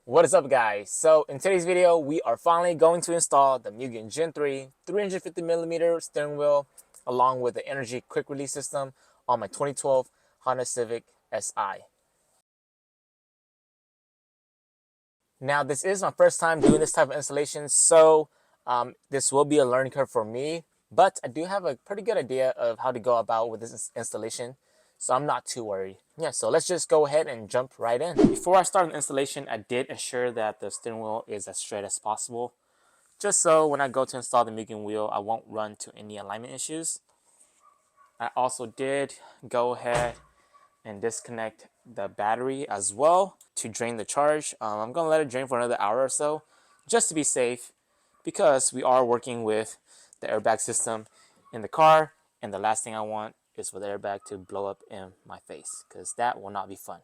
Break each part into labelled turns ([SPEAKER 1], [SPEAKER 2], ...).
[SPEAKER 1] What is up, guys? So in today's video we are finally going to install the Mugen Gen 3 350mm steering wheel along with the NRG Quick Release system on my 2012 Honda Civic Si. Now this is my first time doing this type of installation, so this will be a learning curve for me, but I do have a pretty good idea of how to go about with this installation, so I'm not too worried. Yeah, so let's just go ahead and jump right in. Before I start the installation, I did ensure that the steering wheel is as straight as possible, just so when I go to install the Mugen wheel, I won't run into any alignment issues. I also did go ahead and disconnect the battery as well to drain the charge. I'm going to let it drain for another hour or so just to be safe, because we are working with the airbag system in the car, and the last thing I want is for the airbag to blow up in my face, because that will not be fun.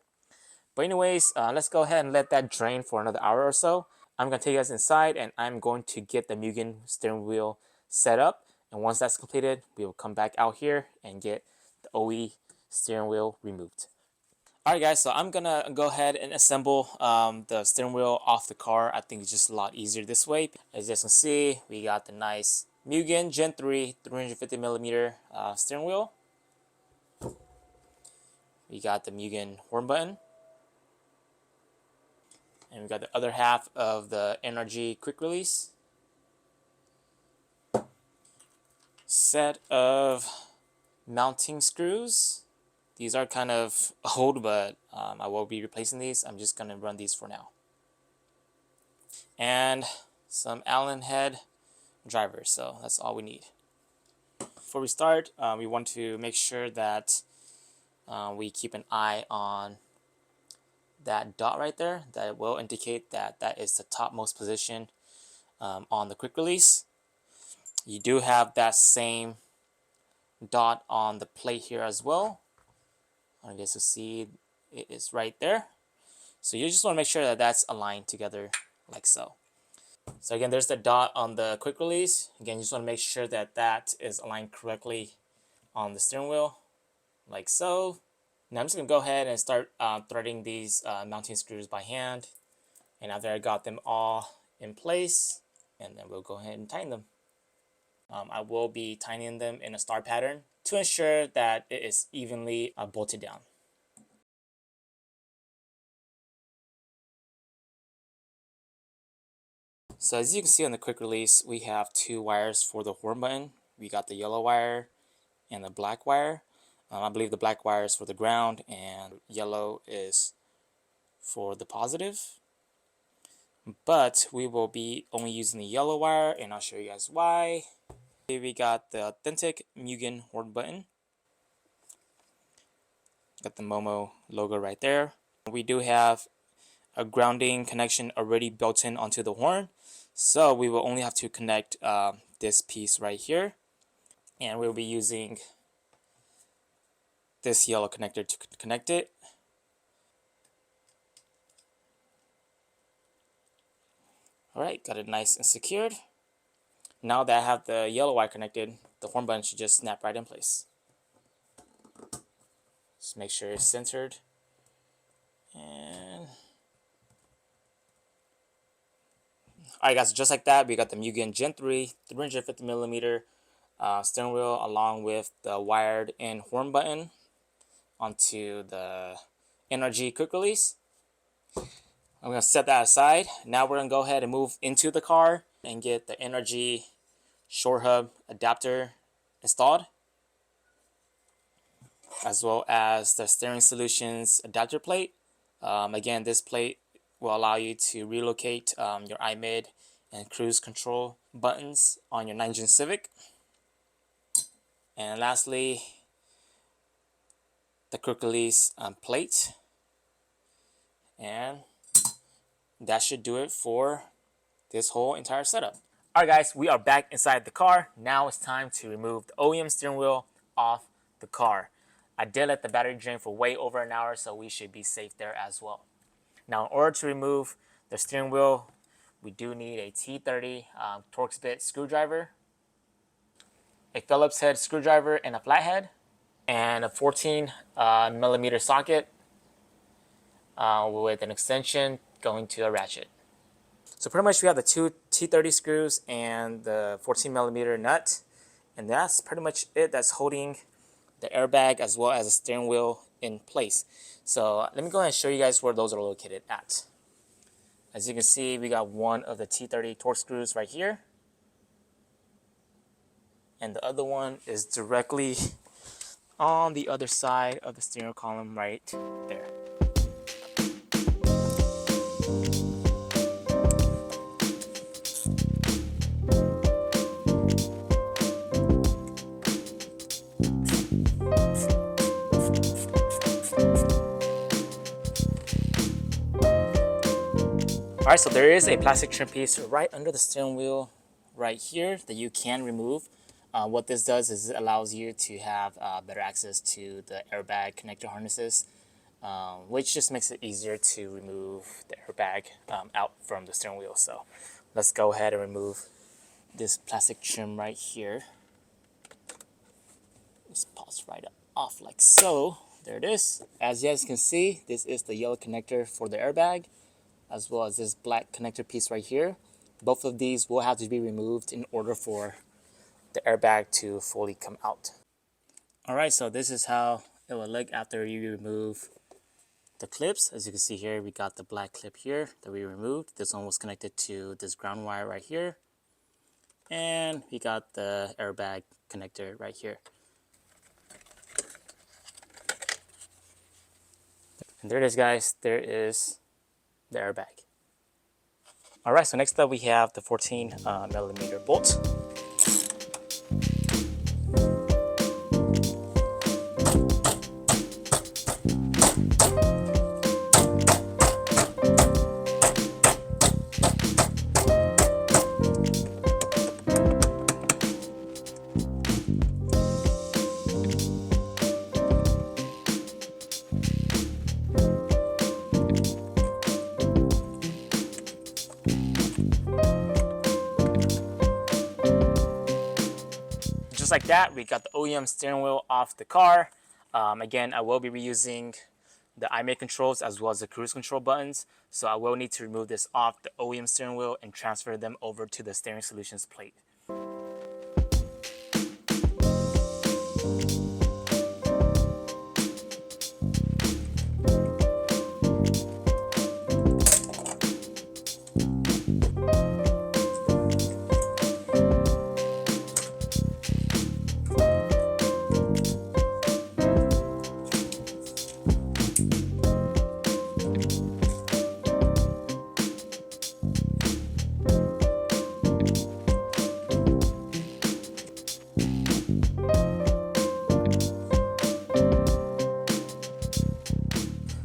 [SPEAKER 1] But anyways, let's go ahead and let that drain for another hour or so. I'm going to take you guys inside and I'm going to get the Mugen steering wheel set up, and once that's completed we will come back out here and get the OE steering wheel removed. Alright guys, so I'm gonna go ahead and assemble the steering wheel off the car. I think it's just a lot easier this way. As you guys can see, we got the nice Mugen Gen 3 350mm steering wheel. We got the Mugen horn button. And we got the other half of the NRG Quick Release. Set of mounting screws. These are kind of old, but I will be replacing these. I'm just going to run these for now. And some Allen head drivers, so that's all we need. Before we start, we want to make sure that we keep an eye on that dot right there. That will indicate that that is the topmost position on the quick release. You do have that same dot on the plate here as well. I guess you see it is right there. So you just want to make sure that that's aligned together like so. So again, there's the dot on the quick release. Again, you just want to make sure that that is aligned correctly on the steering wheel like so. Now I'm just going to go ahead and start threading these mounting screws by hand. And after I got them all in place, and then we'll go ahead and tighten them. I will be tightening them in a star pattern to ensure that it is evenly bolted down. So as you can see on the quick release, we have two wires for the horn button. We got the yellow wire and the black wire. I believe the black wire is for the ground and yellow is for the positive. But we will be only using the yellow wire, and I'll show you guys why. Here we got the authentic Mugen horn button. Got the Momo logo right there. We do have a grounding connection already built in onto the horn, so we will only have to connect this piece right here, and we'll be using this yellow connector to connect it. Alright, got it nice and secured. Now that I have the yellow wire connected, the horn button should just snap right in place. Just make sure it's centered. And alright guys, just like that, we got the Mugen Gen 3 350mm steering wheel along with the wired in horn button onto the NRG Quick Release. I'm going to set that aside. Now we're going to go ahead and move into the car and get the NRG Short Hub adapter installed, as well as the Steering Solutions adapter plate. Again, this plate will allow you to relocate your iMid and cruise control buttons on your 9 Gen Civic. And lastly, the quick release plate. And that should do it for this whole entire setup. Alright guys, we are back inside the car. Now it's time to remove the OEM steering wheel off the car. I did let the battery drain for way over an hour, so we should be safe there as well. Now in order to remove the steering wheel, we do need a T30 Torx bit screwdriver, a Phillips head screwdriver and a flathead, and a 14 millimeter socket with an extension going to a ratchet. So pretty much we have the two T30 screws and the 14mm nut, and that's pretty much it that's holding the airbag as well as the steering wheel in place. So let me go ahead and show you guys where those are located at. As you can see, we got one of the T30 torque screws right here, and the other one is directly on the other side of the steering column right there. Alright, so there is a plastic trim piece right under the steering wheel right here that you can remove. What this does is it allows you to have better access to the airbag connector harnesses, which just makes it easier to remove the airbag out from the steering wheel. So let's go ahead and remove this plastic trim right here. Just pops right off like so. There it is. As you guys can see, this is the yellow connector for the airbag, as well as this black connector piece right here. Both of these will have to be removed in order for the airbag to fully come out. Alright, so this is how it will look after you remove the clips. As you can see here, we got the black clip here that we removed. This one was connected to this ground wire right here. And we got the airbag connector right here. And there it is, guys. There is the airbag. Alright, so next up we have the 14mm bolt. Just like that, we got the OEM steering wheel off the car. Again, I will be reusing the iMake controls as well as the cruise control buttons, so I will need to remove this off the OEM steering wheel and transfer them over to the Steering Solutions plate.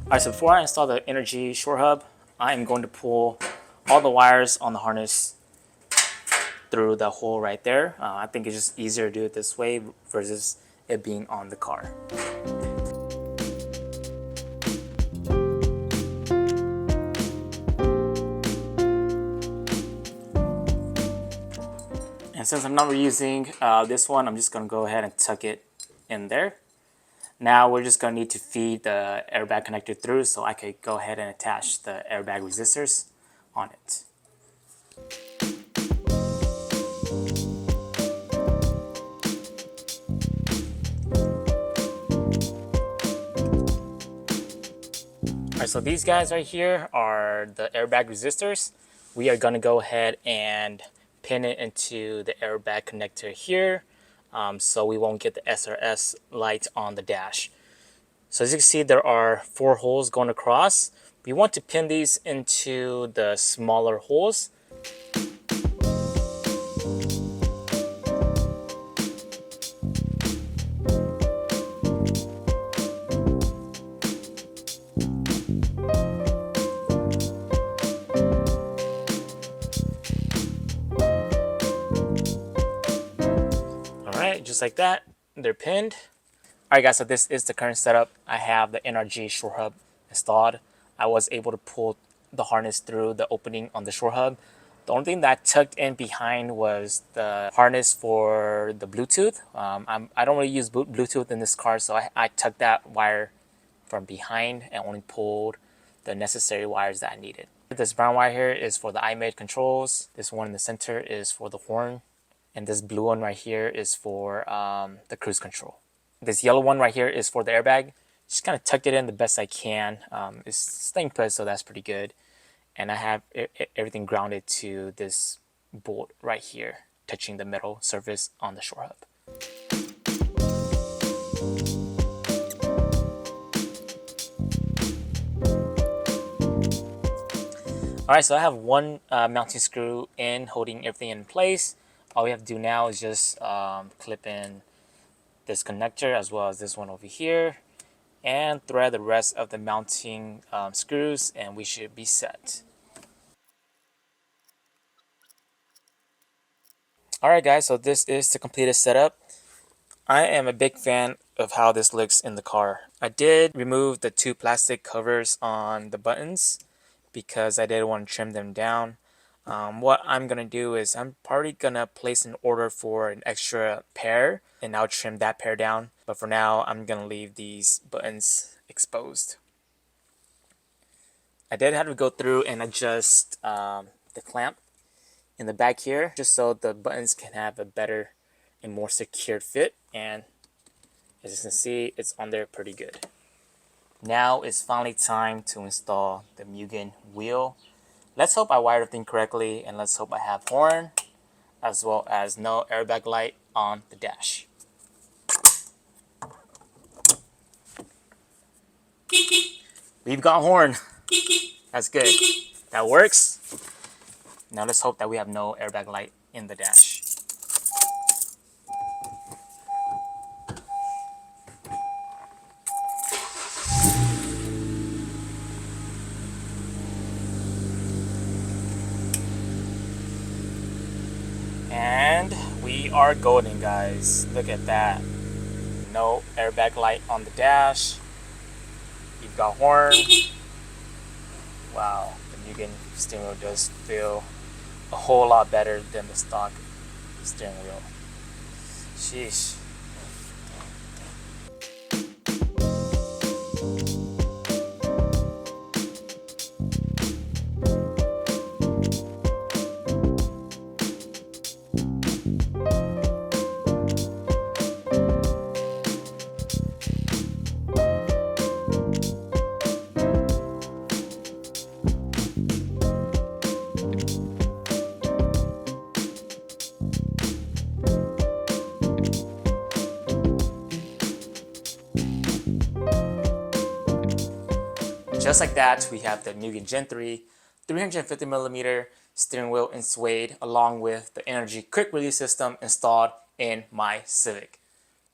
[SPEAKER 1] Alright, so before I install the NRG Short Hub, I am going to pull all the wires on the harness through the hole right there. I think it's just easier to do it this way versus it being on the car. And since I'm not reusing this one, I'm just going to go ahead and tuck it in there. Now we're just going to need to feed the airbag connector through, so I could go ahead and attach the airbag resistors on it. Alright, so these guys right here are the airbag resistors. We are going to go ahead and pin it into the airbag connector here, so we won't get the SRS light on the dash. So as you can see, there are 4 holes going across. We want to pin these into the smaller holes. Alright, just like that, they're pinned. Alright guys, so this is the current setup. I have the NRG Short Hub installed. I was able to pull the harness through the opening on the Short Hub. The only thing that tucked in behind was the harness for the Bluetooth. I don't really use Bluetooth in this car, so I tucked that wire from behind and only pulled the necessary wires that I needed. This brown wire here is for the iMate controls. This one in the center is for the horn. And this blue one right here is for the cruise control. This yellow one right here is for the airbag. Just kind of tucked it in the best I can. It's staying put, so that's pretty good. And I have everything grounded to this bolt right here, touching the metal surface on the Short Hub. Alright, so I have one mounting screw in, holding everything in place. All we have to do now is just clip in this connector as well as this one over here, and thread the rest of the mounting screws, and we should be set. Alright guys, so this is the completed setup. I am a big fan of how this looks in the car. I did remove the two plastic covers on the buttons because I did want to trim them down. What I'm gonna do is I'm probably gonna place an order for an extra pair, and I'll trim that pair down. But for now, I'm gonna leave these buttons exposed. I did have to go through and adjust the clamp in the back here, just so the buttons can have a better and more secured fit. And as you can see, it's on there pretty good. Now it's finally time to install the Mugen wheel. Let's hope I wired everything correctly, and let's hope I have horn as well as no airbag light on the dash. We've got horn. That's good. That works. Now let's hope that we have no airbag light in the dash. And we are golden, guys. Look at that. No airbag light on the dash. You've got horn. Wow, the Mugen steering wheel does feel a whole lot better than the stock steering wheel. Sheesh. Just like that, we have the Mugen Gen 3 350mm steering wheel in suede, along with the NRG Quick Release system installed in my Civic.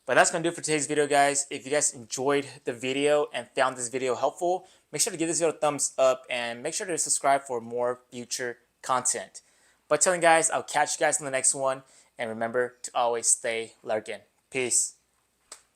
[SPEAKER 1] But that's going to do it for today's video, guys. If you guys enjoyed the video and found this video helpful, make sure to give this video a thumbs up and make sure to subscribe for more future content. But telling guys, I'll catch you guys in the next one, and remember to always stay lurking. Peace.